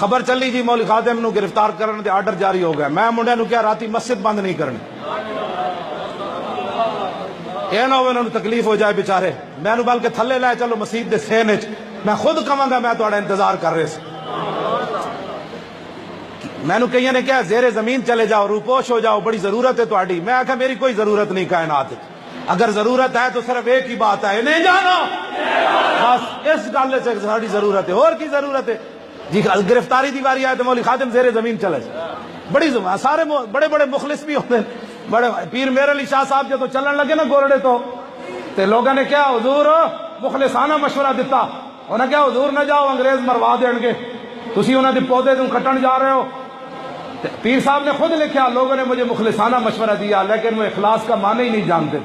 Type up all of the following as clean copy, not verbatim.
خبر چلی جی مولوی خادم نو گرفتار کرنے دے آرڈر جاری ہو گیا. میں منڈے نو کیا راتی مسجد بند نہیں کرنی, یہ نہ ہوئے انہوں تکلیف ہو جائے بیچارے. میں نو بلکہ تھلے لے چلو مسجد دے سین وچ, میں خود کہاں گا میں تہاڈا انتظار کر رہے سے. میں نو کہیں نے کیا زیر زمین چلے جاؤ, روپوش ہو جاؤ, بڑی ضرورت ہے تہاڈی. میں آکھا میری کوئی ضرورت نہیں کائنات, اگر ضرورت ہے تو صرف ایک ہی بات ہے, نہیں جانو بس اس گل سے ساری ضرورت ہے, اور کی ضرورت ہے جی. گرفتاری دی واری آئے تو مولوی خادم زیر زمین چلے جائے. بڑی زبان سارے بڑے بڑے مخلص بھی ہوتے ہیں. بڑے پیر میر علی شاہ صاحب جب چلن لگے نا گورڑے تو لوگوں نے کیا حضور مخلصانہ مشورہ دیتا. انہوں نے کیا حضور نہ جاؤ انگریز مروا دیں گے, تسی انہوں نے پودے تم کٹن جا رہے ہو. پیر صاحب نے خود لکھا لوگوں نے مجھے مخلصانہ مشورہ دیا لیکن وہ اخلاص کا معنی ہی نہیں جانتے.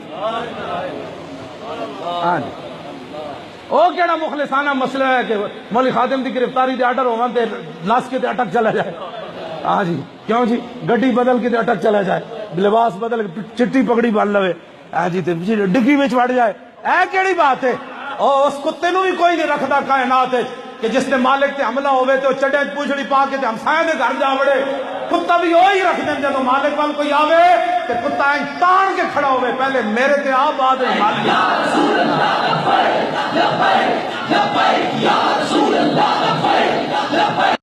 ہاں جی, وہ کیڑا مخلصانہ مسئلہ ہے کہ مولوی خادم دی گرفتاری دے آرڈر ہوون تے نس کے تے اٹک چلا جائے. ہاں جی کیوں جی, گڈی بدل کے تے اٹک چلا جائے, لباس بدل کے چٹی پگڑی بن لوے, ہاں جی تے ڈگی وچ وڑ جائے. اے کیڑی بات ہے؟ او اس کتے نو بھی کوئی نہیں رکھدا کائنات وچ کہ جس نے مالک تے حملہ ہوئے تے چڑے پوچھڑی پا کے تے ہمسائے دے گھر جا وڑے. کتا بھی وہی رکھ دیں جب مالک وال کوئی آوے تے کتا تان کے کھڑا ہوئے, پہلے میرے تے آ بعد مالک. یا رسول اللہ لبیک لبیک لبیک یا رسول اللہ لبیک لبیک.